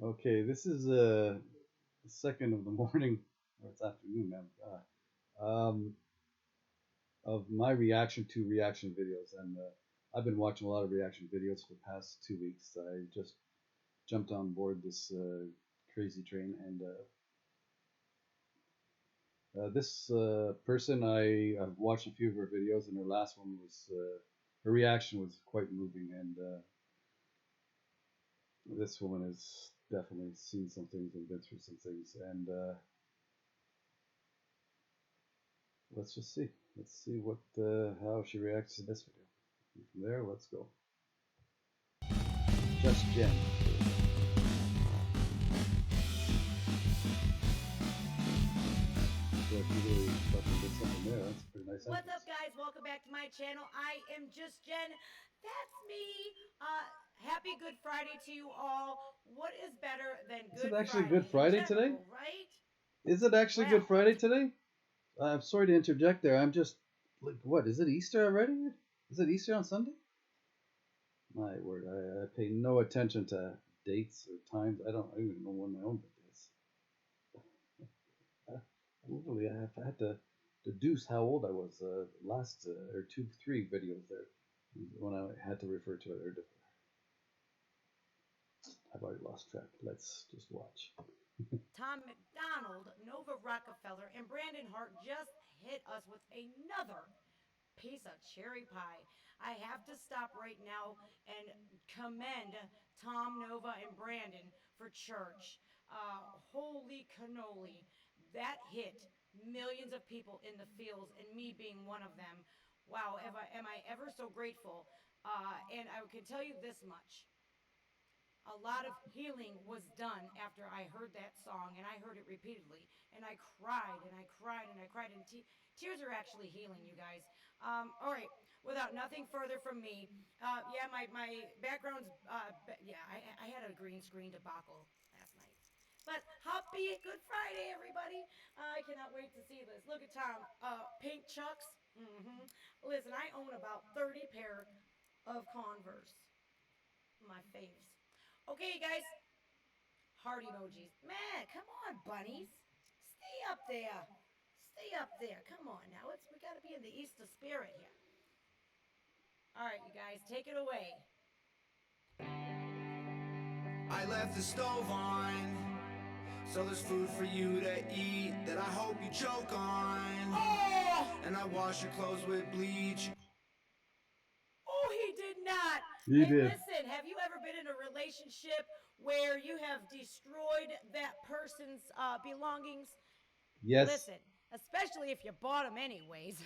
Okay, this is the second of the morning, or it's afternoon now, of my reaction to reaction videos, and I've been watching a lot of reaction videos for the past 2 weeks. I just jumped on board this crazy train, and this person I've watched a few of her videos, and her last one was her reaction was quite moving, and this woman has definitely seen some things and been through some things, and let's just see. Let's see what how she reacts to this video. And from there, let's go. Just Jen. So if you really fucking did something there, that's a pretty nice What's entrance. up, guys? Welcome back to my channel. I am just Jen. That's me. Happy Good Friday to you all. What is better than Is it Good actually Good Friday in Friday today? general, right? Is it actually Good Well, Friday today? I'm sorry to interject there. I'm just like, what? Is it Easter already? Is it Easter on Sunday? My word, I pay no attention to dates or times. I don't even know when my own birthday is. Literally, I have had to deduce how old I was last or two, three videos there when I had to refer to it. Or I've already lost track. Let's just watch. Tom MacDonald, Nova Rockafeller, and Brandon Hart just hit us with another piece of cherry pie. I have to stop right now and commend Tom, Nova, and Brandon for church. Holy cannoli. That hit millions of people in the fields, and me being one of them. Wow, am I ever so grateful. And I can tell you this much, a lot of healing was done after I heard that song, and I heard it repeatedly, and I cried and I cried and I cried, and tears are actually healing, you guys. All right, without nothing further from me, yeah, my background's, yeah, I had a green screen debacle last night. But happy Good Friday, everybody! I cannot wait to see this. Look at Tom, pink chucks. Listen, I own about 30 pair of Converse, my faves. Okay, you guys, heart emojis. Man, come on, bunnies. Stay up there. Stay up there. Come on now. We gotta be in the Easter spirit here. All right, you guys, take it away. I left the stove on, so there's food for you to eat that I hope you choke on. Oh, And I wash your clothes with bleach. oh, he did not. You Hey, did. listen, have you ever been in a relationship where you have destroyed that person's belongings? Yes. Listen, especially if you bought them anyways.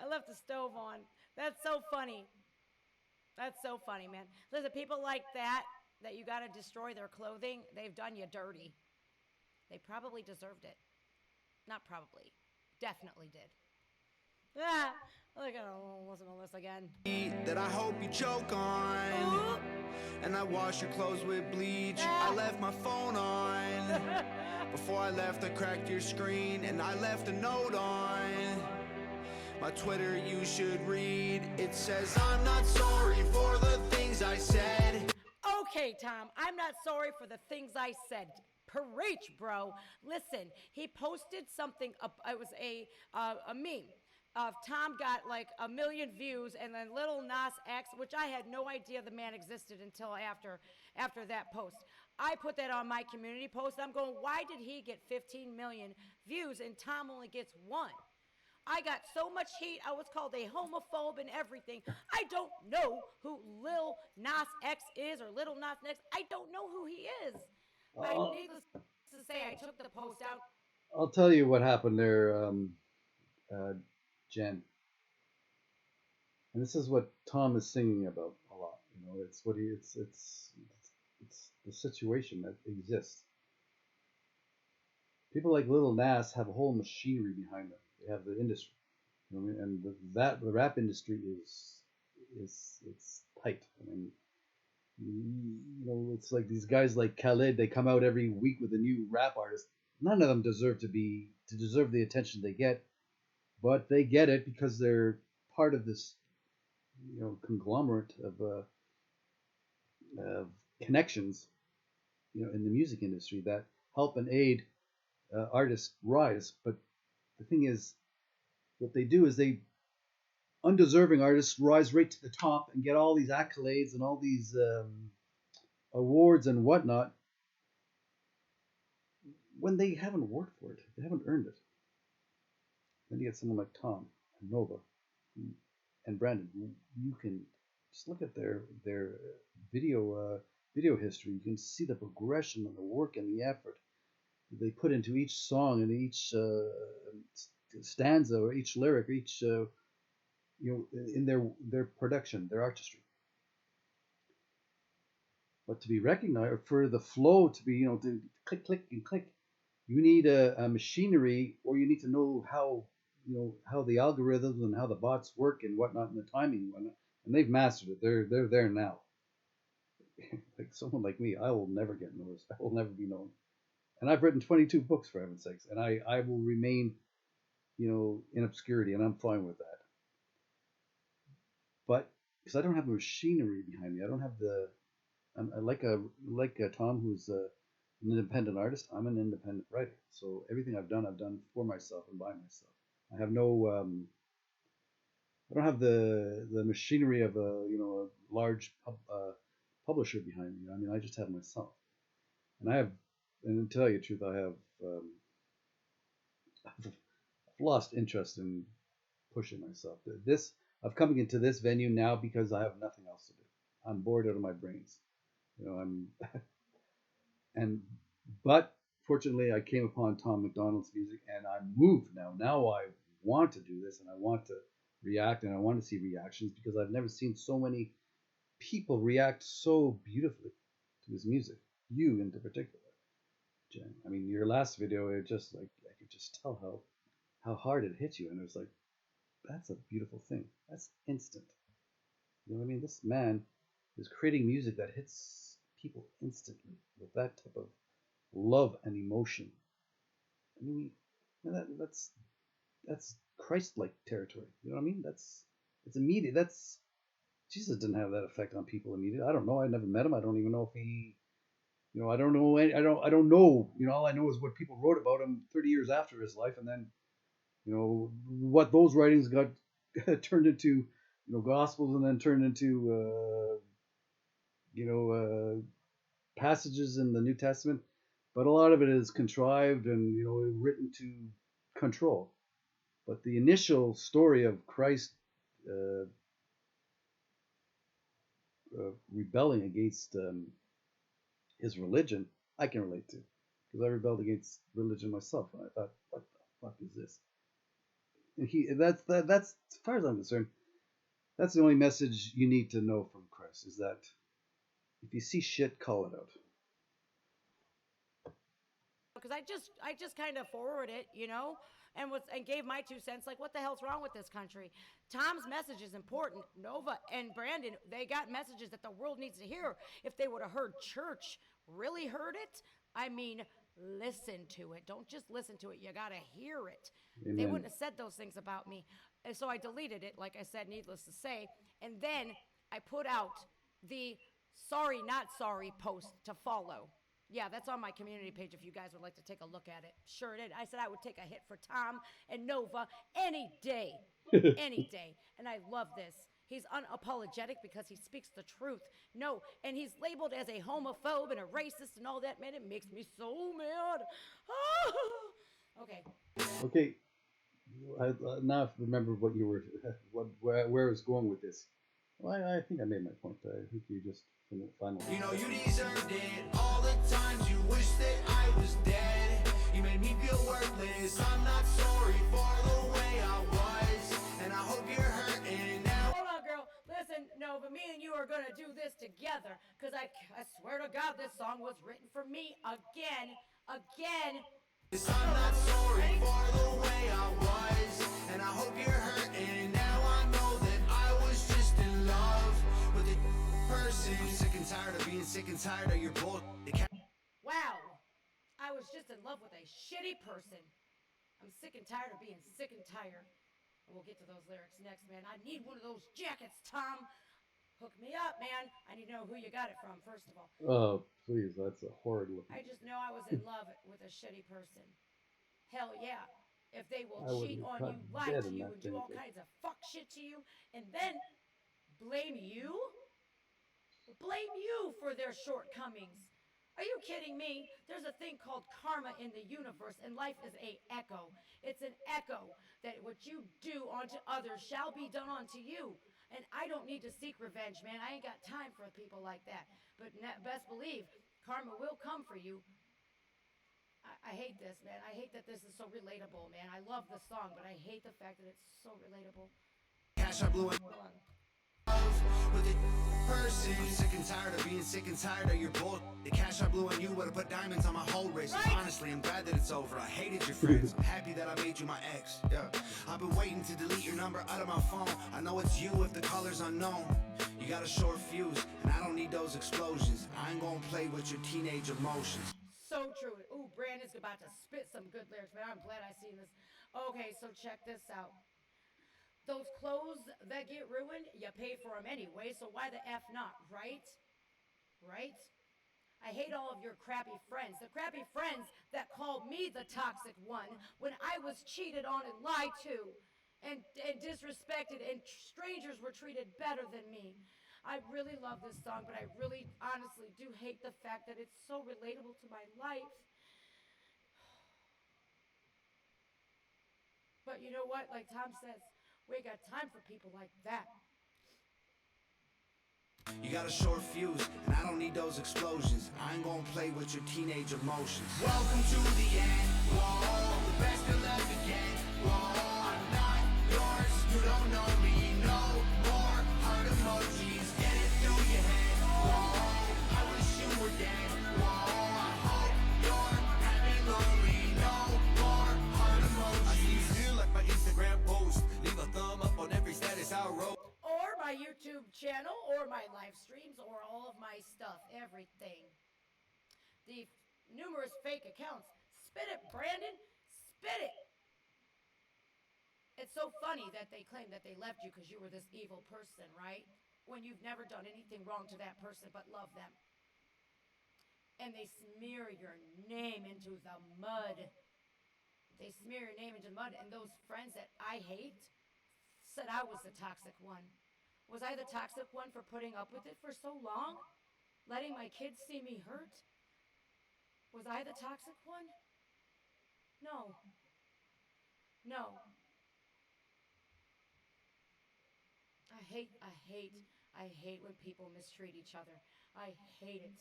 I left the stove on. That's so funny. That's so funny, man. Listen, people like that you got to destroy their clothing, they've done you dirty. They probably deserved it. Not probably. Definitely did. Ah, look at listen to this again. That I hope you choke on. Ooh. And I wash your clothes with bleach. I Ah. left my phone on. Before I left, I cracked your screen. And I left a note on my Twitter, you should read. It says, I'm not sorry for the things I said. Okay, Tom, I'm not sorry for the things I said. Preach, bro. Listen, he posted something. It was a meme. Tom got like 1 million views, and then Little Nas X, which I had no idea the man existed until after that post. I put that on my community post. I'm going, why did he get 15 million views and Tom only gets one? I got so much heat. I was called a homophobe and everything. I don't know who Lil Nas X is or Little Nas X. I don't know who he is. But I'll, needless to say, I took the post out. I'll tell you what happened there, uh, Jen. And this is what Tom is singing about a lot. You know, it's what he it's the situation that exists. People like Little Nas have a whole machinery behind them. They have the industry, you know what I mean? And the rap industry is it's tight. I mean, you know, it's like these guys like Khaled. They come out every week with a new rap artist. None of them deserve the attention they get, but they get it because they're part of this, you know, conglomerate of connections, in the music industry that help and aid artists rise. But the thing is, what they do is they undeserving artists rise right to the top and get all these accolades and all these awards and whatnot when they haven't worked for it, they haven't earned it. Then you get someone like Tom and Nova and Brandon. You can just look at their video history. You can see the progression and the work and the effort they put into each song and each stanza or each lyric, each in their production, their artistry. But to be recognized, for the flow to be, to click, click, and click, you need a machinery, or you need to know how the algorithms and how the bots work and whatnot, and the timing and whatnot. And they've mastered it. They're there now. Like someone like me, I will never get noticed. I will never be known. And I've written 22 books, for heaven's sakes, and I will remain, in obscurity, and I'm fine with that. But because I don't have the machinery behind me, I don't have I like a Tom, who's an independent artist. I'm an independent writer, so everything I've done for myself and by myself. I have no, I don't have the machinery of a large publisher behind me. I mean, I just have myself, and to tell you the truth, I've lost interest in pushing myself. I've coming into this venue now because I have nothing else to do. I'm bored out of my brains. But fortunately I came upon Tom MacDonald's music and I'm moved now. Now I want to do this and I want to react and I want to see reactions because I've never seen so many people react so beautifully to his music. You in particular, Jen. I mean, your last video, it just like I could just tell how hard it hit you, and it was like, that's a beautiful thing. That's instant. You know what I mean? This man is creating music that hits people instantly with that type of love and emotion. I mean, that's Christ-like territory. You know what I mean? It's immediate. Jesus didn't have that effect on people immediately. I don't know. I never met him. I don't even know if he. I don't know. I don't know. All I know is what people wrote about him 30 years after his life, and then, what those writings got turned into, gospels, and then turned into, passages in the New Testament. But a lot of it is contrived and, written to control. But the initial story of Christ rebelling against his religion, I can relate to, because I rebelled against religion myself, and I thought, what the fuck is this? And that's as far as I'm concerned, that's the only message you need to know from Christ, is that if you see shit, call it out. Because I just kind of forwarded it, and gave my 2 cents. Like, what the hell's wrong with this country? Tom's message is important. Nova and Brandon, they got messages that the world needs to hear. If they would have heard church, really heard it, I mean, listen to it. Don't just listen to it. You got to hear it. Amen. They wouldn't have said those things about me. And so I deleted it, like I said, needless to say. And then I put out the sorry, not sorry post to follow. Yeah, that's on my community page if you guys would like to take a look at it. Sure did. I said I would take a hit for Tom and Nova any day. Any day. And I love this. He's unapologetic because he speaks the truth. No, and he's labeled as a homophobe and a racist and all that. Man, it makes me so mad. Okay. Okay. I now remember what you were, where I was going with this. Well, I think I made my point. I think you just finally. You deserved it. All the times you wish that I was dead. You made me feel worthless. I'm not sorry for the way I was, and I hope you're hurting now. Hold on, girl. Listen, no, but me and you are gonna do this together, cause I swear to God, this song was written for me again. I'm not sorry for the way I was, and I hope you're hurting now. I know that I was just in love with a person. Sick and tired of being sick and tired of your bull. Wow, I was just in love with a shitty person. I'm sick and tired of being sick and tired. And we'll get to those lyrics next, man. I need one of those jackets, Tom. Hook me up, man. I need to know who you got it from, first of all. Oh, please, that's a horrid looking. I just know I was in love with a shitty person. Hell yeah. If they will I would cheat be on cut you, lie dead to in you, that and do all danger. kinds of fuck shit to you, and then blame you? Blame you for their shortcomings. Are you kidding me? There's a thing called karma in the universe, and life is a echo. It's an echo that what you do unto others shall be done unto you. And I don't need to seek revenge, man. I ain't got time for people like that. But best believe, karma will come for you. I hate this, man. I hate that this is so relatable, man. I love the song, but I hate the fact that it's so relatable. Cash I blew it. Hold on. With a person, sick and tired of being sick and tired of your bull. The cash I blew on you would've put diamonds on my whole wrist. Right. Honestly, I'm glad that it's over. I hated your friends. I'm happy that I made you my ex. Yeah, I've been waiting to delete your number out of my phone. I know it's you if the color's unknown. You got a short fuse, and I don't need those explosions. I ain't gonna play with your teenage emotions. So true. Ooh, Brandon's about to spit some good lyrics, but I'm glad I seen this. Okay, so check this out. Those clothes that get ruined, you pay for them anyway, so why the F not, right? Right? I hate all of your crappy friends. The crappy friends that called me the toxic one when I was cheated on and lied to and disrespected, and strangers were treated better than me. I really love this song, but I really honestly do hate the fact that it's so relatable to my life. But you know what? Like Tom says, we ain't got time for people like that. You got a short fuse, and I don't need those explosions. I ain't gonna play with your teenage emotions. Welcome to the end. Whoa, the best of love again. Whoa, I'm not yours. You don't know me no more. Heart emojis, get it through your head. Whoa, I wish you were dead. Whoa, I hope you're happy, lonely. No more heart emojis. I see you still like my Instagram post. Leave a thumb up on every status I wrote. Or my YouTube channel, or my live streams, or all of my stuff, everything. The numerous fake accounts. Spit it, Brandon. Spit it. It's so funny that they claim that they left you because you were this evil person, right? When you've never done anything wrong to that person but love them. And they smear your name into the mud. They smear your name into the mud, and those friends that I hate said I was the toxic one. Was I the toxic one for putting up with it for so long? Letting my kids see me hurt? Was I the toxic one? No. No. I hate when people mistreat each other. I hate it.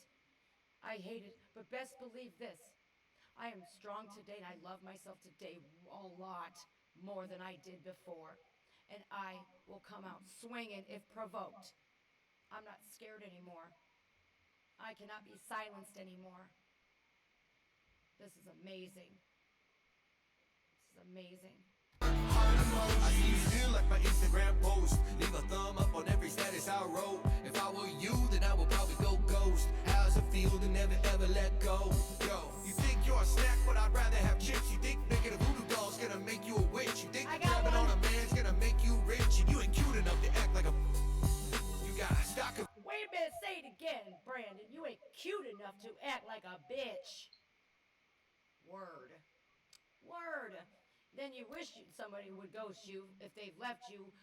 I hate it. But best believe this. I am strong today, and I love myself today a lot more than I did before. And I will come out swinging if provoked. I'm not scared anymore. I cannot be silenced anymore. This is amazing. This is amazing. I see you still like my Instagram post. Leave a thumb up on every status I wrote. If I were you, then I would probably go ghost. How's it feel to never ever let go? Yo, you think you're a snack, but I'd rather have chips. You think making a voodoo doll's gonna make you a witch. You think grabbing on a man's gonna make you rich. And you ain't cute enough to act like a. You got a stock of. Wait a minute, say it again, Brandon. You ain't cute enough to act like a bitch. Word. Word. Then you wish somebody would ghost you if they've left you,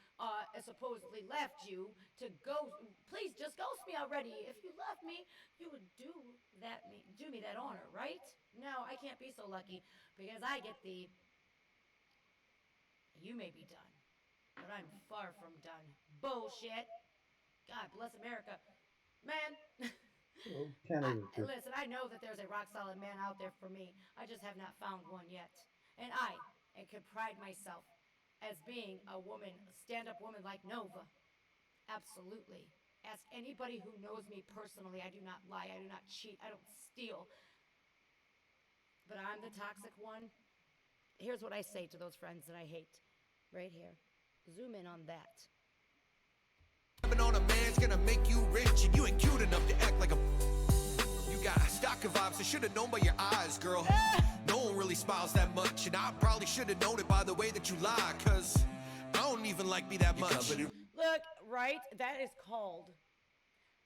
supposedly left you to ghost. Please just ghost me already. If you left me, you would do me that honor, right? No, I can't be so lucky because I get the. You may be done, but I'm far from done. Bullshit. God bless America, man. Well, Canada too. Listen, I know that there's a rock solid man out there for me. I just have not found one yet, and I could pride myself as being a woman, a stand-up woman like Nova. Absolutely. Ask anybody who knows me personally. I do not lie. I do not cheat. I don't steal. But I'm the toxic one. Here's what I say to those friends that I hate. Right here. Zoom in on that. Grabbing on a man's gonna make you rich. And you ain't cute enough to act like a. You got a stock of vibes. I should've known by your eyes, girl. No one really smiles that much. And I probably should've known it by the way that you lie. Cause I don't even like me that much. Look, right? That is called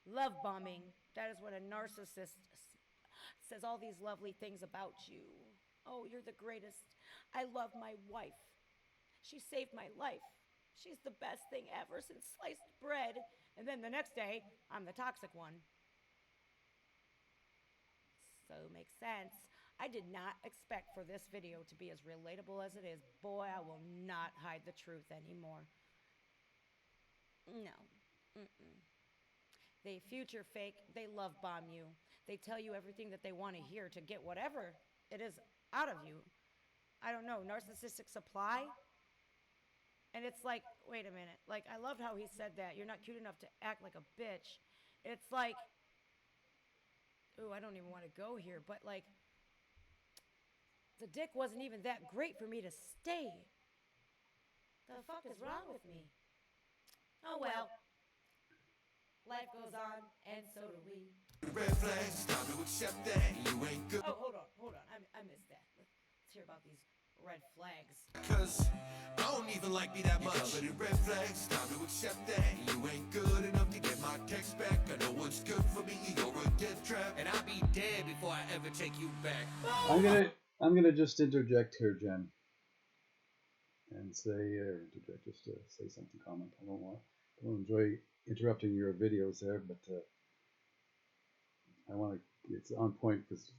Love bombing. That is when a narcissist says all these lovely things about you. Oh, you're the greatest. I love my wife. She saved my life. She's the best thing ever since sliced bread. And then the next day, I'm the toxic one. So makes sense. I did not expect for this video to be as relatable as it is. Boy, I will not hide the truth anymore. No. Mm-mm. They future fake. They love bomb you. They tell you everything that they want to hear to get whatever it is out of you. I don't know, narcissistic supply. And it's like, wait a minute. Like, I loved how he said that. You're not cute enough to act like a bitch. It's like, ooh, I don't even want to go here, but like, the dick wasn't even that great for me to stay. The fuck is wrong with me? Oh well. Life goes on, and so do we. Red flags, time to accept that you ain't good. Oh, hold on. I missed that. Let's hear about these red flags. Cause I don't even like me that much. Covered in red flags, time to accept that you ain't good enough to get my text back. I know what's good for me, you're a death trap, and I'll be dead before I ever take you back. I'm gonna just interject here, Jen, and say, or interject, just to say something, comment. I don't enjoy interrupting your videos there, but I want to. It's on point because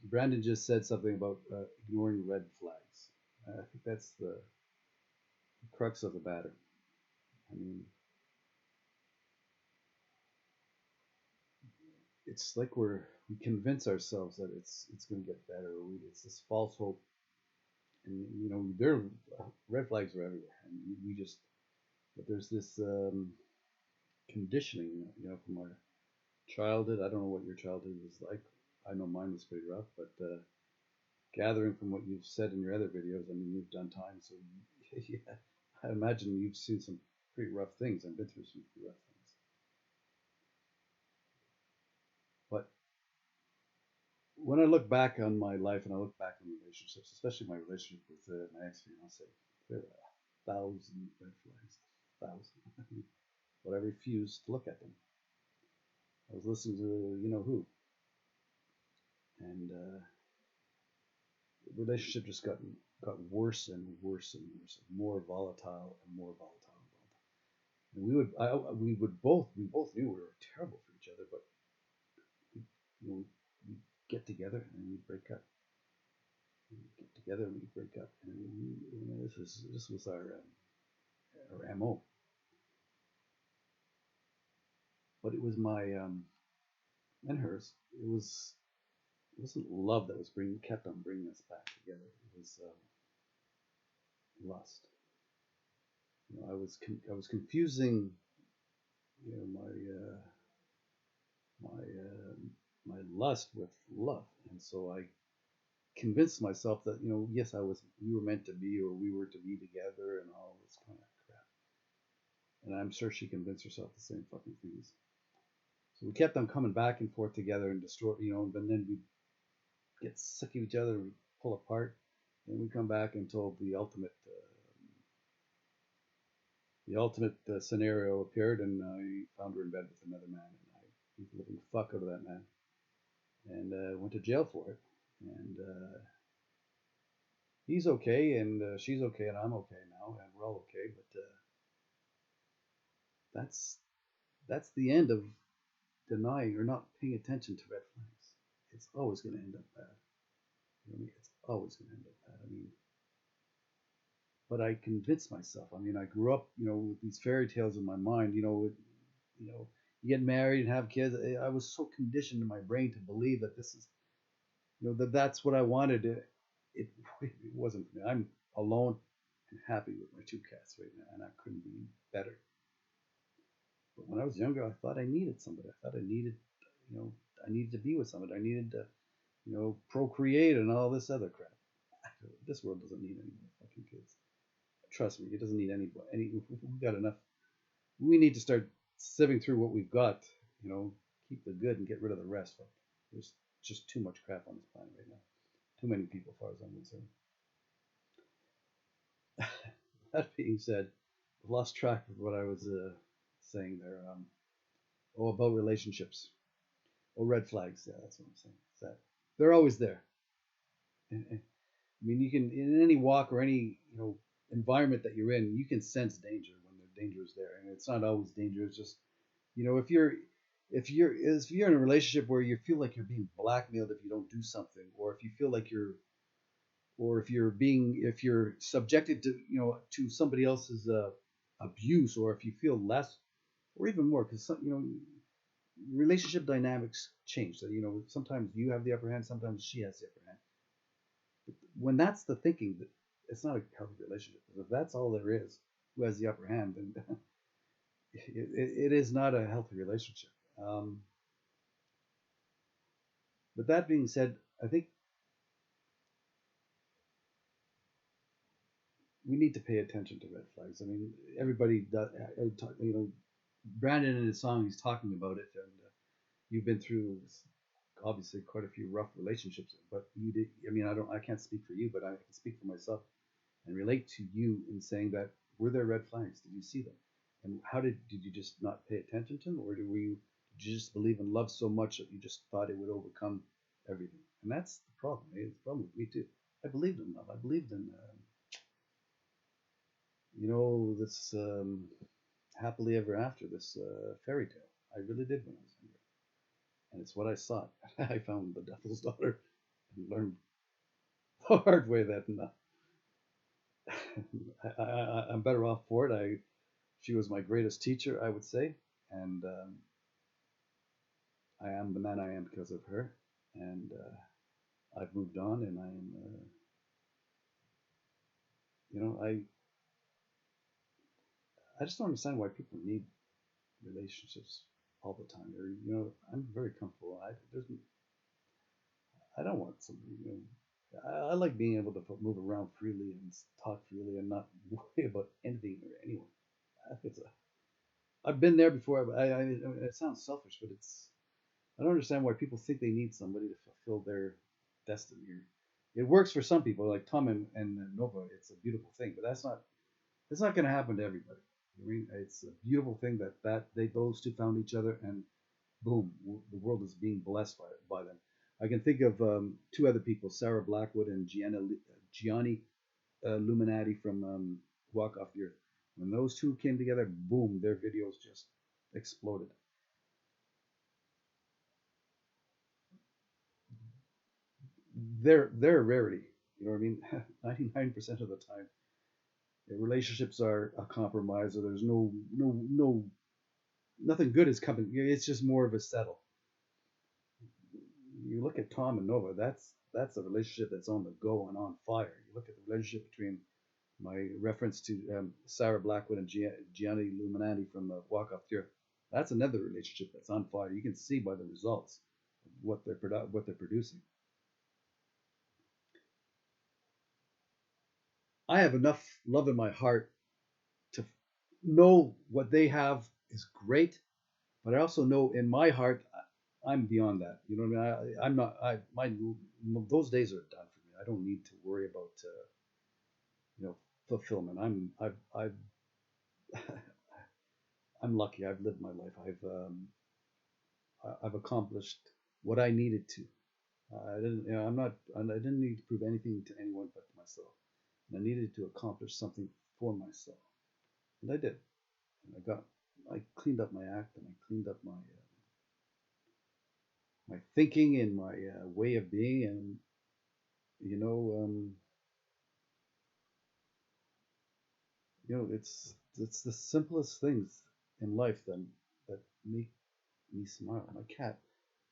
Brandon just said something about ignoring red flags. I think that's the crux of the matter. I mean, it's like we convince ourselves that it's going to get better. It's this false hope, and you know, there red flags are everywhere, and we just. But there's this conditioning, you know, from our childhood. I don't know what your childhood was like. I know mine was pretty rough, but gathering from what you've said in your other videos, I mean, you've done time, so yeah, I imagine you've seen some pretty rough things and been through some pretty rough things. But when I look back on my life and I look back on relationships, especially my relationship with my ex-fiance, there are 1,000 red flags, 1,000. But I refused to look at them. I was listening to you know who, and the relationship just got worse and worse and worse, more volatile and more volatile. And we both knew we were terrible for each other, but we, you know, we get together and we break up. We get together and we break up, and you know, this was our MO. But it was my and hers. It wasn't love that was kept on bringing us back together. It was lust. You know, I was confusing, you know, my lust with love, and so I convinced myself that, you know, yes, we were meant to be, or we were to be together, and all this kind of crap. And I'm sure she convinced herself the same fucking things. So we kept on coming back and forth together and destroy, you know, and then we get sick of each other and we pull apart, and we come back and told the ultimate scenario appeared, and I found her in bed with another man, and I beat the living fuck out of that man, and went to jail for it. And he's okay, and she's okay, and I'm okay now, and we're all okay. But that's the end of denying or not paying attention to red flags. It's always going to end up bad. You know what I mean? It's always going to end up bad. I mean, but I convinced myself. I mean, I grew up, you know, with these fairy tales in my mind. You know, you get married and have kids. I was so conditioned in my brain to believe that this is, you know, that's what I wanted. It wasn't for me. I'm alone and happy with my two cats right now, and I couldn't be better. But when I was younger, I thought I needed somebody. I thought I needed, you know, I needed to be with somebody. I needed to, you know, procreate and all this other crap. This world doesn't need any more fucking kids. Trust me, it doesn't need anybody. We've got enough. We need to start sieving through what we've got. You know, keep the good and get rid of the rest. But there's just too much crap on this planet right now. Too many people, as far as I'm concerned. That being said, I've lost track of what I was saying there. about relationships. Or red flags. Yeah, that's what I'm saying. It's that they're always there. I mean, you can in any walk or any environment that you're in, you can sense danger when the danger is there, and it's not always danger. It's just if you're in a relationship where you feel like you're being blackmailed if you don't do something, or if you feel like if you're subjected to to somebody else's abuse, or if you feel less or even more, because relationship dynamics change. So sometimes you have the upper hand, sometimes she has the upper hand. When that's the thinking, that it's not a healthy relationship. Because if that's all there is, who has the upper hand, then it is not a healthy relationship. Um, but that being said, I think we need to pay attention to red flags. I mean, everybody does. Brandon in his song, he's talking about it, and you've been through obviously quite a few rough relationships. But you did. I mean, I can't speak for you, but I can speak for myself and relate to you in saying that were there red flags? Did you see them? And how did you just not pay attention to them, or did you just believe in love so much that you just thought it would overcome everything? And that's the problem. It's the problem with me too. I believed in love. I believed in this happily ever after, this fairy tale. I really did when I was younger, and it's what I sought. I found the devil's daughter and learned the hard way that I'm better off for it. She was my greatest teacher, I would say, and I am the man I am because of her. And I've moved on, and I am, I just don't understand why people need relationships all the time. Or I'm very comfortable. I don't want somebody. I like being able to move around freely and talk freely and not worry about anything or anyone. It's a, I've been there before. It sounds selfish, but I don't understand why people think they need somebody to fulfill their destiny. It works for some people, like Tom and Nova. It's a beautiful thing, but that's not going to happen to everybody. I mean, it's a beautiful thing that those two found each other, and boom, the world is being blessed by them. I can think of two other people, Sarah Blackwood and Gianni Luminati from Walk Off the Earth. When those two came together, boom, their videos just exploded. They're a rarity. You know what I mean? 99% of the time, relationships are a compromise, or there's nothing good is coming. It's just more of a settle. You look at Tom and Nova. That's a relationship that's on the go and on fire. You look at the relationship between my reference to Sarah Blackwood and Gianni Luminati from Walk Off the Earth. That's another relationship that's on fire. You can see by the results what they're producing. I have enough love in my heart to know what they have is great, but I also know in my heart I'm beyond that. You know what I mean? I'm not. Those days are done for me. I don't need to worry about fulfillment. I'm lucky. I've lived my life. I've accomplished what I needed to. I didn't. I'm not. I didn't need to prove anything to anyone but to myself. And I needed to accomplish something for myself, and I did. And I cleaned up my act, and I cleaned up my thinking and my way of being, and you know, um, it's the simplest things in life that make me smile. My cat,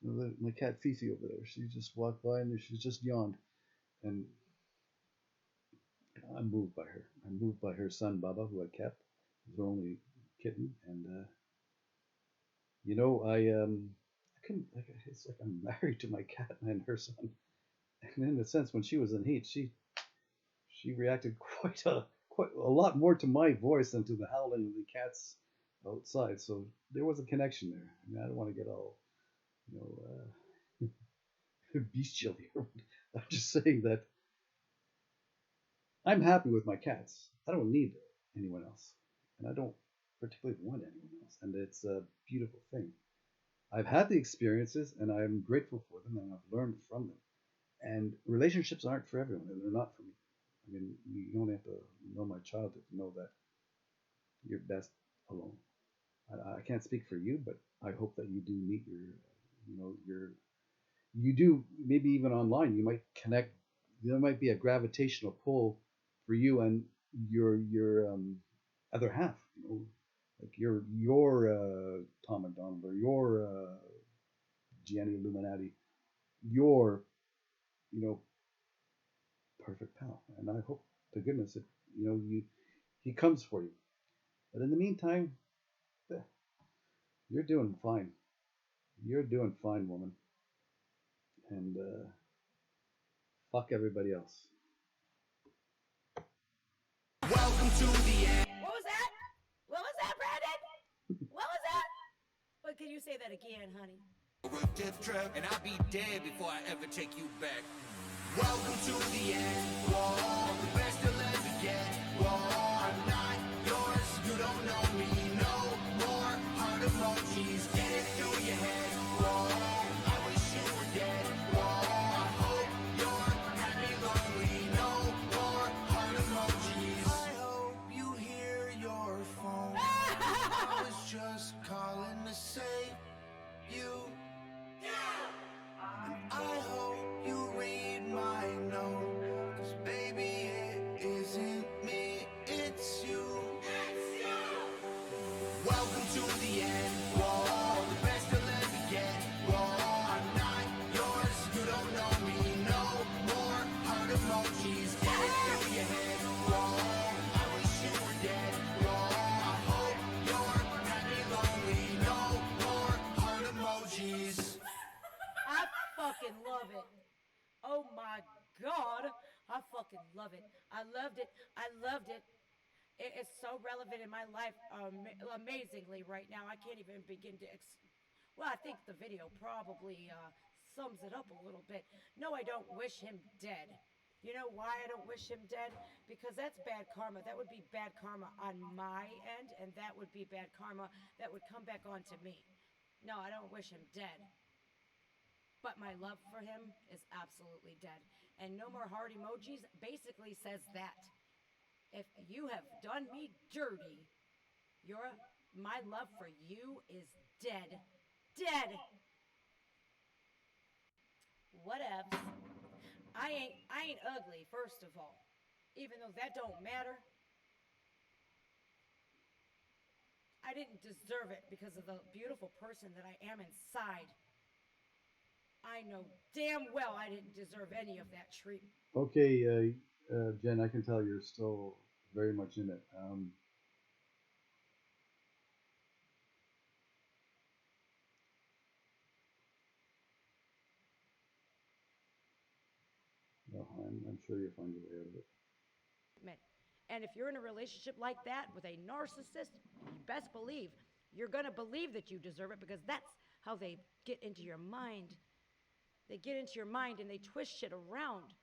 my cat Fifi over there, she just walked by and she just yawned, and I'm moved by her. I'm moved by her son Baba, who I kept, his only kitten, and I couldn't. It's like I'm married to my cat and her son. And in a sense, when she was in heat, she reacted quite a lot more to my voice than to the howling of the cats outside. So there was a connection there. I mean, I don't want to get all you bestial here. I'm just saying that I'm happy with my cats. I don't need anyone else, and I don't particularly want anyone else. And it's a beautiful thing. I've had the experiences, and I'm grateful for them, and I've learned from them. And relationships aren't for everyone, and they're not for me. I mean, you only have to know my childhood to know that you're best alone. I can't speak for you, but I hope that you do meet your, you do, maybe even online, you might connect. There might be a gravitational pull for you and your other half. Like your Tom MacDonald or your Gianni Illuminati, your you know perfect pal. And I hope to goodness that you he comes for you. But in the meantime, eh, you're doing fine. You're doing fine, woman. And fuck everybody else. Welcome to the end. What was that? What was that, Brandon? What was that? What, can you say that again, honey? Death trap, and I'll be dead before I ever take you back. Welcome to the end. Whoa, the best you'll ever get. Whoa, I'm not yours. You don't know me no more. Heart emojis, get it through your head. Whoa, I wish you were dead. Whoa, I hope you're happy, lonely. No more heart emojis. I hope you hear your phone. I was just calling to say you. I hope you read my note, 'cause baby it isn't me, it's you. Welcome to the end, whoa, the best you'll ever get. Whoa, I'm not yours, you don't know me no more. Heart emojis, get it through your head. Whoa, I wish you were dead. Whoa, I hope you're happy, lonely. No more heart emojis. I fucking love it. Oh my God. I fucking love it. I loved it. I loved it. It is so relevant in my life amazingly right now. I can't even begin to. Well, I think the video probably sums it up a little bit. No, I don't wish him dead. You know why I don't wish him dead? Because that's bad karma. That would be bad karma on my end, and that would be bad karma that would come back onto me. No, I don't wish him dead. But my love for him is absolutely dead. And no more heart emojis basically says that. If you have done me dirty, my love for you is dead. Dead. Whatevs. I ain't ugly, first of all. Even though that don't matter. I didn't deserve it because of the beautiful person that I am inside. I know damn well I didn't deserve any of that treatment. Okay, Jen, I can tell you're still very much in it. No, I'm sure you'll find your way out of it. And if you're in a relationship like that with a narcissist, you best believe you're going to believe that you deserve it because that's how they get into your mind. They get into your mind and they twist shit around.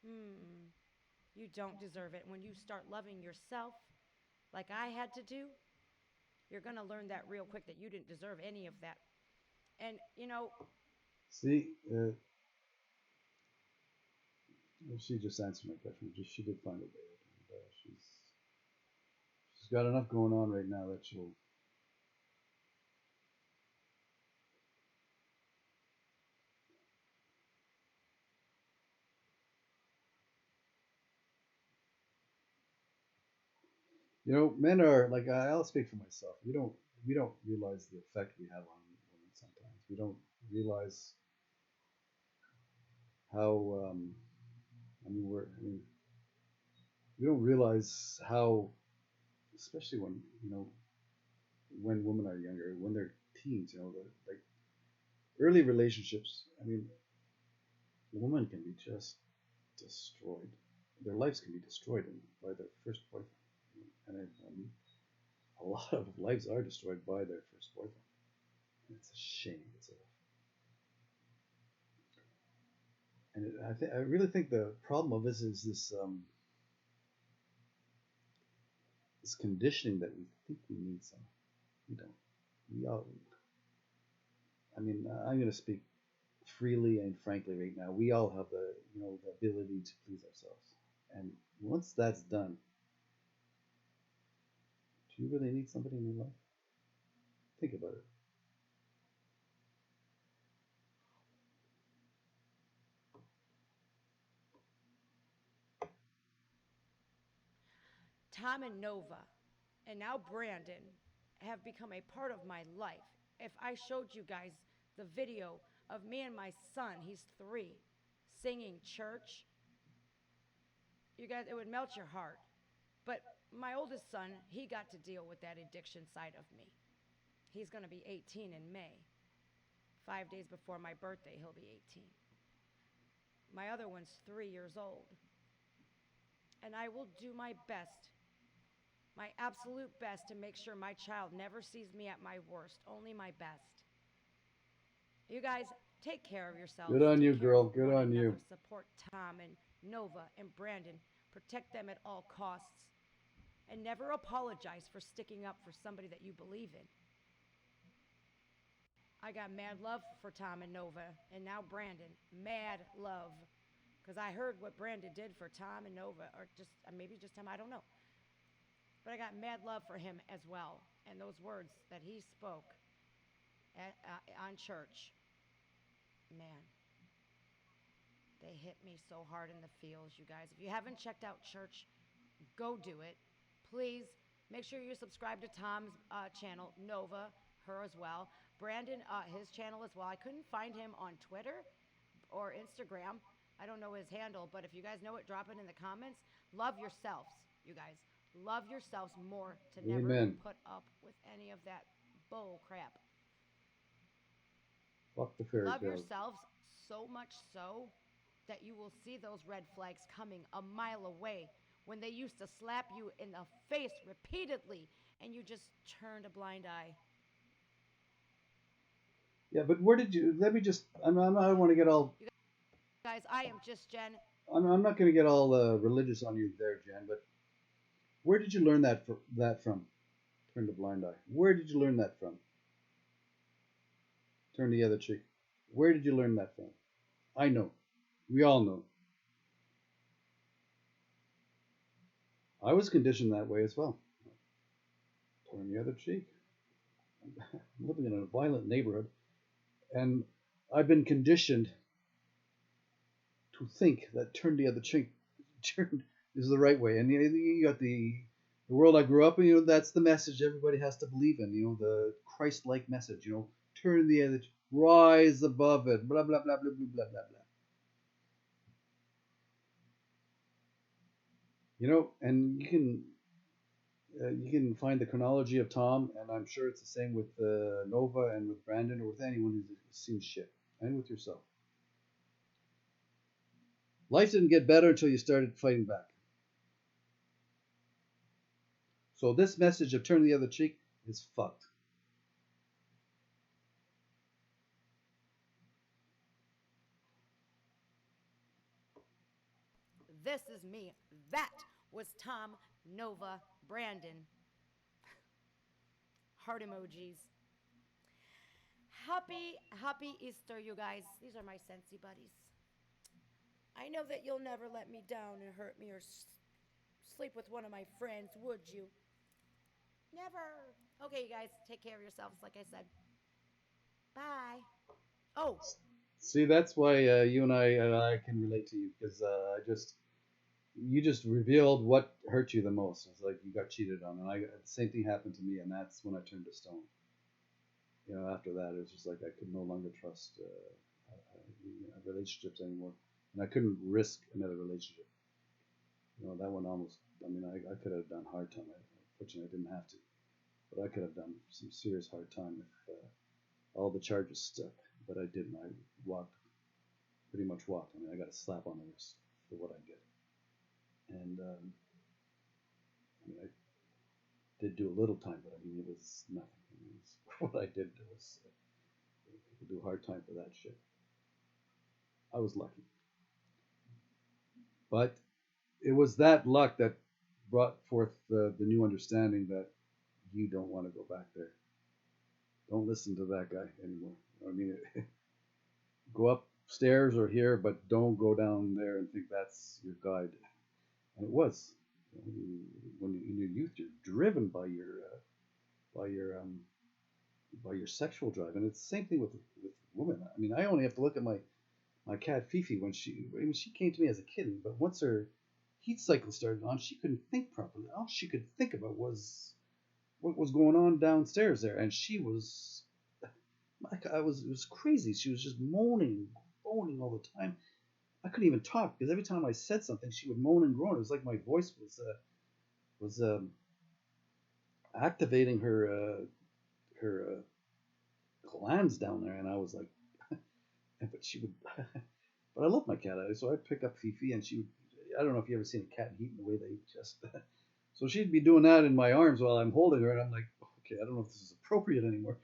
You don't deserve it. When you start loving yourself like I had to do, you're going to learn that real quick that you didn't deserve any of that. And, See, she just answered my question. She did find a way out, and she's got enough going on right now that she'll. Men are like I'll speak for myself. We don't realize the effect we have on women sometimes. We don't realize how we don't realize how, especially when women are younger, when they're teens, like early relationships. I mean, women can be just destroyed. Their lives can be destroyed by their first boyfriend, and a lot of lives are destroyed by their first boyfriend. And it's a shame. I really think the problem of this is this conditioning that we think we need someone. We don't. I mean, I'm going to speak freely and frankly right now. We all have the ability to please ourselves, and once that's done, do you really need somebody in your life? Think about it. Tom and Nova, and now Brandon, have become a part of my life. If I showed you guys the video of me and my son, he's 3, singing church, you guys, it would melt your heart. But my oldest son, he got to deal with that addiction side of me. He's going to be 18 in May. 5 days before my birthday, he'll be 18. My other one's 3 years old. And I will do my best, my absolute best, to make sure my child never sees me at my worst, only my best. You guys, take care of yourselves. Good on Take you, care girl. of Good one on you. another. Support Tom and Nova and Brandon. Protect them at all costs. And never apologize for sticking up for somebody that you believe in. I got mad love for Tom and Nova, and now Brandon. Mad love. Because I heard what Brandon did for Tom and Nova, or just maybe just Tom, I don't know. But I got mad love for him as well. And those words that he spoke on church, man, they hit me so hard in the feels, you guys. If you haven't checked out church, go do it. Please make sure you subscribe to Tom's channel, Nova, her as well. Brandon, his channel as well. I couldn't find him on Twitter or Instagram. I don't know his handle, but if you guys know it, drop it in the comments. Love yourselves, you guys. Love yourselves more to never Amen. put up with any of that bull crap. Fuck the fairy Love tales. yourselves so much so that you will see those red flags coming a mile away when they used to slap you in the face repeatedly and you just turned a blind eye. Yeah, but where did you? Let me just. I don't want to get all. You guys, I am just Jen. I'm not going to get all religious on you there, Jen. But where did you learn that from? Turn the blind eye. Where did you learn that from? Turn the other cheek. Where did you learn that from? I know. We all know. I was conditioned that way as well. Turn the other cheek. I'm living in a violent neighborhood, and I've been conditioned to think that turn the other cheek is the right way. And you got the world I grew up in. That's the message everybody has to believe in. The Christ-like message. Turn the other, rise above it. Blah blah blah blah blah blah blah blah. And you can find the chronology of Tom, and I'm sure it's the same with Nova and with Brandon or with anyone who's seen shit, and with yourself. Life didn't get better until you started fighting back. So this message of turn the other cheek is fucked. This is me. That was Tom, Nova, Brandon. Heart emojis. Happy Easter, you guys. These are my Scentsy buddies. I know that you'll never let me down and hurt me or sleep with one of my friends, would you? Never. Okay, you guys, take care of yourselves, like I said. Bye. Oh. See, that's why you and I can relate to you, because you just revealed what hurt you the most. It's like you got cheated on, and the same thing happened to me, and that's when I turned to stone. After that, it was just like I could no longer trust relationships anymore, and I couldn't risk another relationship. That one almost. I mean, I could have done hard time. Fortunately, I didn't have to, but I could have done some serious hard time if all the charges stuck. But I didn't. I pretty much walked. I mean, I got a slap on the wrist for what I did. And I mean, I did do a little time, but I mean, it was nothing. What I did was people do hard time for that shit. I was lucky, but it was that luck that brought forth the new understanding that you don't want to go back there. Don't listen to that guy anymore. I mean, go upstairs or here, but don't go down there and think that's your guide. And it was. When you, in your youth, you're driven by your um, by your sexual drive, and it's the same thing with women. I mean, I only have to look at my cat Fifi when she came to me as a kitten, but once her heat cycle started on, she couldn't think properly. All she could think about was what was going on downstairs there, and she was it was crazy. She was just moaning all the time. I couldn't even talk because every time I said something, she would moan and groan. It was like my voice was activating her glands down there, and I was like, but she would. But I love my cat, so I'd pick up Fifi, and she would. I don't know if you ever seen a cat eat the way they just. So she'd be doing that in my arms while I'm holding her, and I'm like, okay, I don't know if this is appropriate anymore.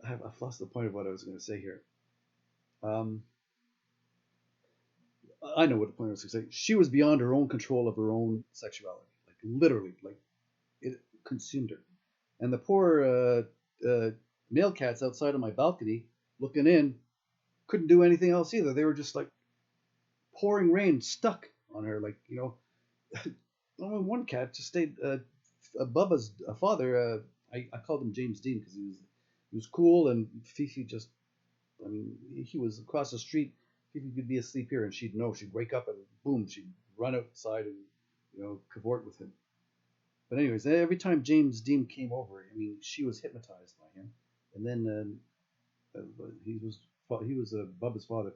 I've lost the point of what I was going to say here. Um, I know what the point I was going to say. She was beyond her own control of her own sexuality, like literally, like it consumed her. And the poor male cats outside of my balcony looking in couldn't do anything else either. They were just like pouring rain stuck on her, like only one cat just stayed. Bubba's father, I called him James Dean because he was cool, and Fifi just, I mean, he was across the street. Fifi could be asleep here, and she'd know. She'd wake up and boom, she'd run outside and cavort with him. But anyways, every time James Dean came over, I mean, she was hypnotized by him. And then he was Bubba's father,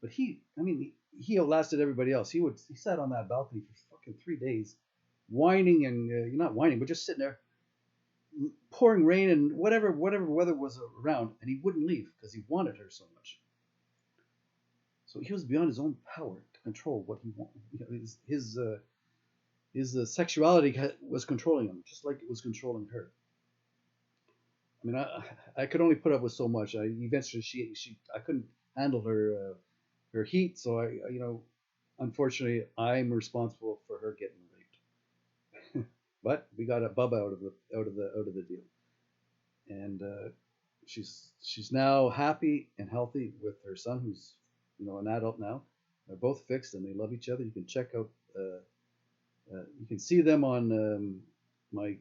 but I mean, he outlasted everybody else. He sat on that balcony for fucking 3 days, whining and not whining, but just sitting there, pouring rain and whatever weather was around, and he wouldn't leave because he wanted her so much. So he was beyond his own power to control what he wanted. His sexuality was controlling him, just like it was controlling her. I mean, I could only put up with so much. Eventually I couldn't handle her heat, so unfortunately, I'm responsible for her getting raped. But we got a Bubba out of the deal, and she's now happy and healthy with her son, who's an adult now. They're both fixed and they love each other. You can check out. You can see them on my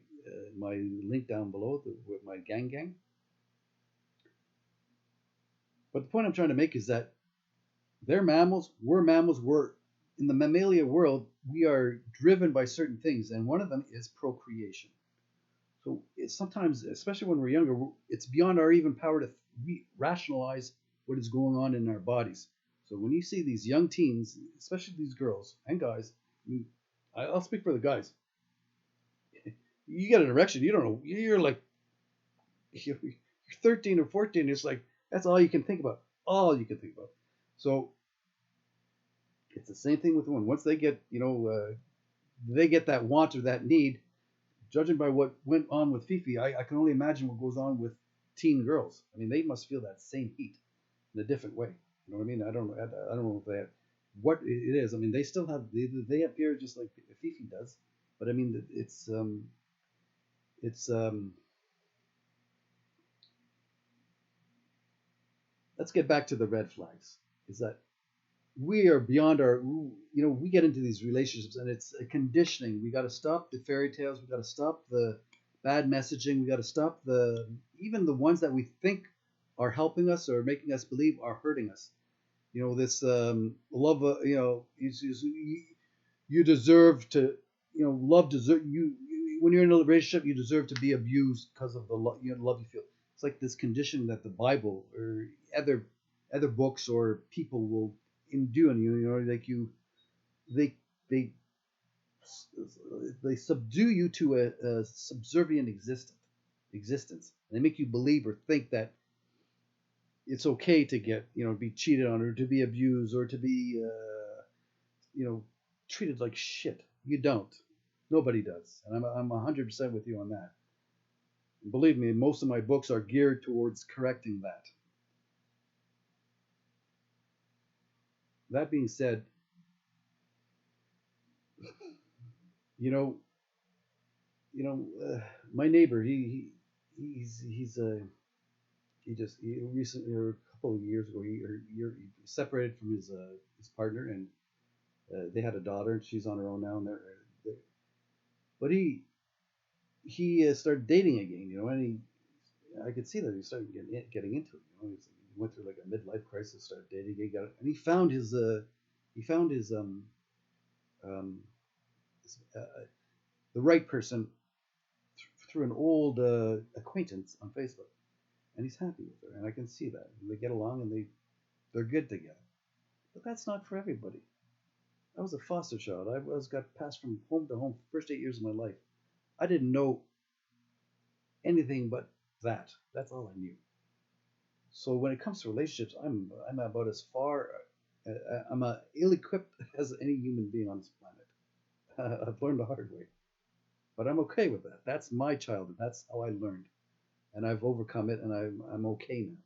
link down below with my gang. But the point I'm trying to make is that they're mammals, we're mammals, we're in the mammalia world, we are driven by certain things, and one of them is procreation. So it's sometimes, especially when we're younger, it's beyond our even power to rationalize what is going on in our bodies. So when you see these young teens, especially these girls and guys, I'll speak for the guys. You get an erection, you don't know, you're like, you're 13 or 14, it's like, that's all you can think about. All you can think about. So it's the same thing with women. Once they get, they get that want or that need, judging by what went on with Fifi, I can only imagine what goes on with teen girls. I mean, they must feel that same heat in a different way. You know what I mean? I don't know if they have what it is. I mean, they still have they have fear just like Fifi does, but I mean, it's let's get back to the red flags. Is that we are beyond our, we get into these relationships and it's a conditioning. We got to stop the fairy tales. We got to stop the bad messaging. We got to stop even the ones that we think are helping us or making us believe are hurting us. This love, you deserve to, love deserve you. When you're in a relationship, you deserve to be abused because of the love you feel. It's like this condition that the Bible or other books or people will do, and like they they subdue you to a subservient existence. And they make you believe or think that it's okay to get be cheated on or to be abused or to be treated like shit. You don't. Nobody does, and I'm 100% with you on that. And believe me, most of my books are geared towards correcting that. That being said, you know, my neighbor, he's he recently, or a couple of years ago, he separated from his partner, and they had a daughter, and she's on her own now, and they're but he started dating again, and I could see that he started getting into it. He went through like a midlife crisis, started dating, and he found um, his the right person through an old acquaintance on Facebook, and he's happy with her, and I can see that. And they get along, and they're good together. But that's not for everybody. I was a foster child. Got passed from home to home for the first 8 years of my life. I didn't know anything but that. That's all I knew. So when it comes to relationships, I'm about as far I'm ill-equipped as any human being on this planet. I've learned the hard way, but I'm okay with that. That's my childhood. That's how I learned, and I've overcome it, and I'm okay now.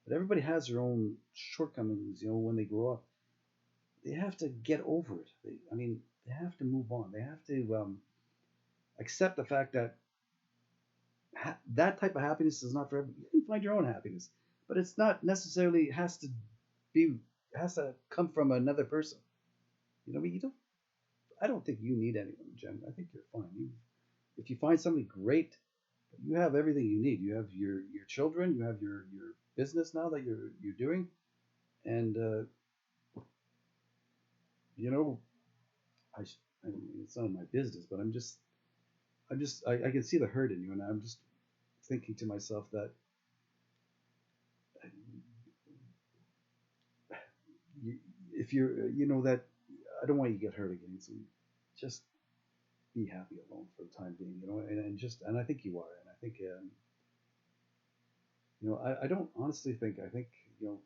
But everybody has their own shortcomings. When they grow up, they have to get over it. They have to move on. They have to accept the fact that that type of happiness is not for everyone. You can find your own happiness, but it's not necessarily be has to come from another person. You don't. I don't think you need anyone, Jen. I think you're fine. If you find somebody great, you have everything you need. You have your children. You have your business now that you're doing, and you know, I mean, it's none of my business, but I can see the hurt in you, and I'm just thinking to myself that if that I don't want you to get hurt again, so just be happy alone for the time being, and I think you are, and I think I don't honestly think I think you know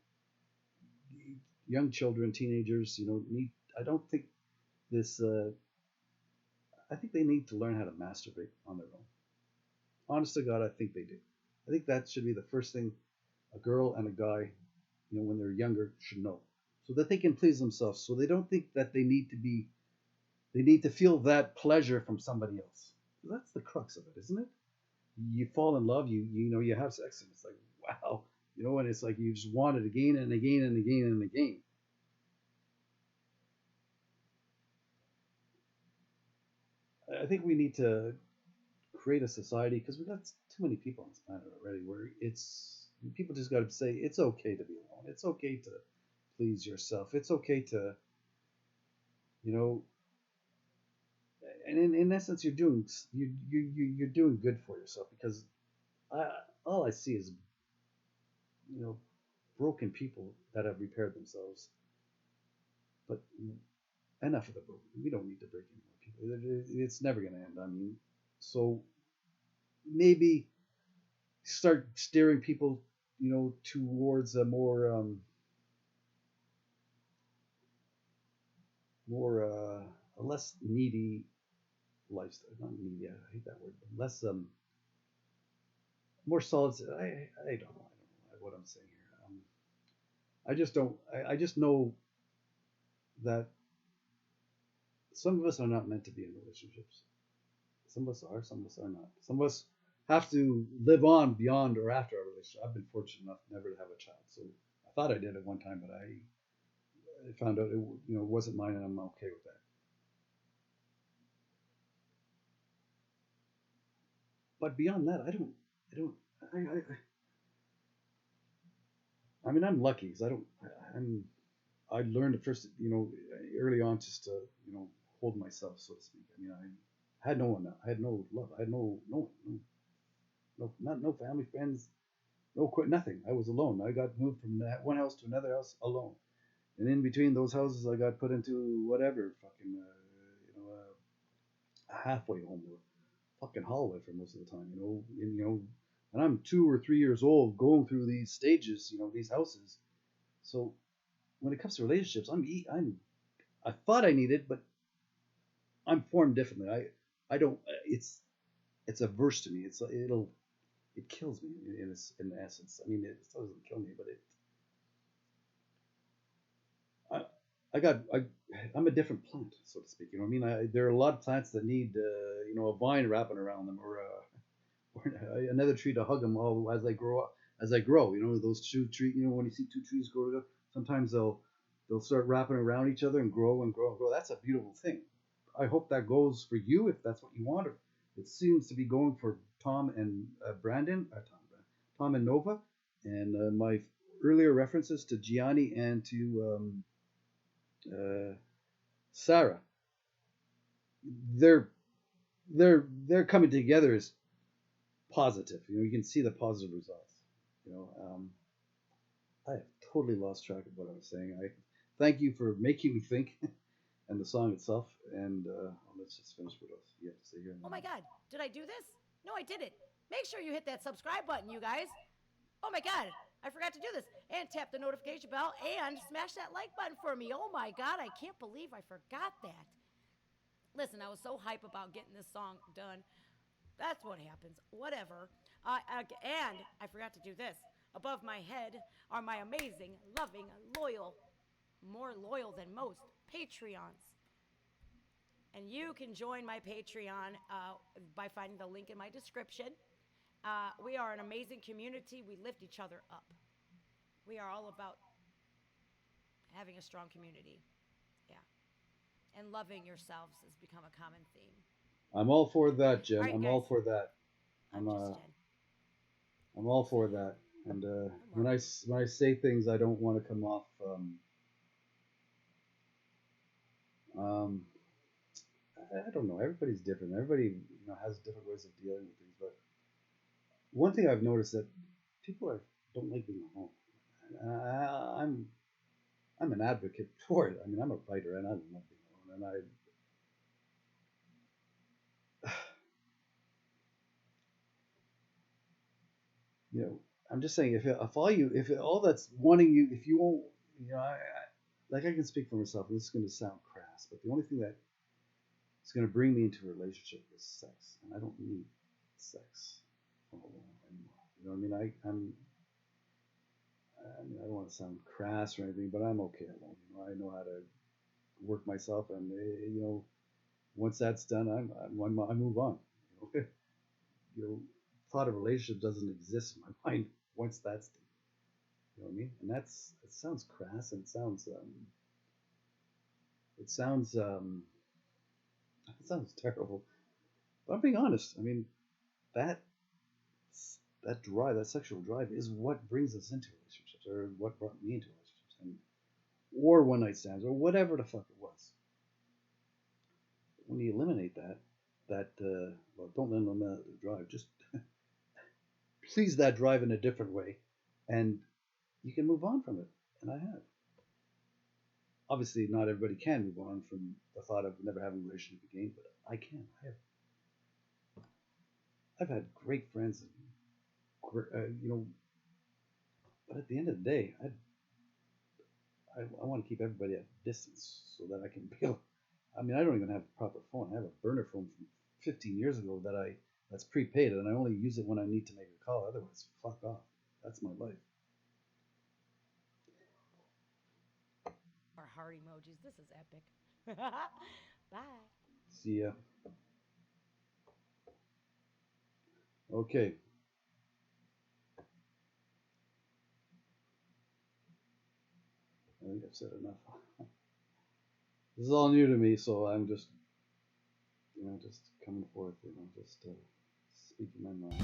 young children, teenagers, need. I don't think this. I think they need to learn how to masturbate on their own. Honest to God, I think they do. I think that should be the first thing a girl and a guy, when they're younger, should know, so that they can please themselves. So they don't think that they need to feel that pleasure from somebody else. That's the crux of it, isn't it? You fall in love, you have sex, and it's like, wow, and it's like you just want it again and again and again and again. I think we need to create a society, because we've got too many people on this planet already, where people just got to say it's okay to be alone. It's okay to please yourself. It's okay to, you know, and in essence, you're doing good for yourself, because I, all I see is, you know, broken people that have repaired themselves. But enough of the broken. We don't need to break any more people. It's never going to end. So maybe start steering people, towards a a less needy lifestyle. Not needy. I hate that word. But less more solid. I don't know. What I'm saying here. I just don't. I just know that some of us are not meant to be in relationships. Some of us are. Some of us are not. Some of us have to live on beyond or after our relationship. I've been fortunate enough never to have a child, so I thought I did at one time, but I found out it wasn't mine, and I'm okay with that. But beyond that, I don't. I'm lucky, because I learned at first, early on, just to, hold myself, so to speak. I had no one. I had no love. I had no no family, friends, no quit, nothing. I was alone. I got moved from that one house to another house alone, and in between those houses, I got put into whatever fucking, a halfway home, or fucking hallway for most of the time. And I'm 2 or 3 years old, going through these stages, these houses. So when it comes to relationships, I thought I needed, but I'm formed differently. I don't. It's averse to me. It kills me in essence. It doesn't kill me, but I'm a different plant, so to speak. There are a lot of plants that need a vine wrapping around them, or another tree to hug them all as they grow up, as I grow. Those two trees. When you see two trees grow together, sometimes they'll start wrapping around each other and grow and grow and grow. That's a beautiful thing. I hope that goes for you if that's what you want. It seems to be going for Tom and Tom and Nova, and my earlier references to Gianni and to Sarah. They're coming together as positive. You can see the positive results. I have totally lost track of what I was saying. I thank you for making me think, and the song itself. And let's just finish what else you have to say here. Oh my God, did I do this? No, I didn't. Make sure you hit that subscribe button, you guys. Oh my God, I forgot to do this. And tap the notification bell and smash that like button for me. Oh my God, I can't believe I forgot that. Listen, I was so hype about getting this song done. That's what happens. Whatever. And I forgot to do this. Above my head are my amazing, loving, loyal, more loyal than most Patreons. And you can join my Patreon by finding the link in my description. We are an amazing community. We lift each other up. We are all about having a strong community. Yeah. And loving yourselves has become a common theme. I'm all for that, Jen. Right, I'm guys. all for that. I'm just Jen. I'm all for that. And when I say things, I don't want to come off. I don't know. Everybody's different. Everybody has different ways of dealing with things. But one thing I've noticed that people don't like being alone. I'm an advocate for it. I mean, I'm a fighter, and I love being alone. And I'm just saying, if all that's wanting you, if you won't, I can speak for myself. And this is going to sound crass, but the only thing that is going to bring me into a relationship is sex, and I don't need sex anymore. You know what I mean? I don't want to sound crass or anything, but I'm okay alone. I know how to work myself, and once that's done, I move on. Thought of relationship doesn't exist in my mind once that's done. You know what I mean? And it sounds crass, and it sounds terrible. But I'm being honest. I mean, that drive, that sexual drive, is what brings us into relationships, or what brought me into relationships, or one night stands, or whatever the fuck it was. When you eliminate don't eliminate the drive. Just please that drive in a different way, and you can move on from it. And I have. Obviously, not everybody can move on from the thought of never having a relationship again, but I can. I've had great friends, and but at the end of the day, I want to keep everybody at distance so that I can be able. I mean, I don't even have a proper phone. I have a burner phone from 15 years ago that's prepaid, and I only use it when I need to make a call. Otherwise, fuck off. That's my life. Our heart emojis. This is epic. Bye. See ya. Okay. I think I've said enough. This is all new to me, so I'm just coming forth, just speaking my mind.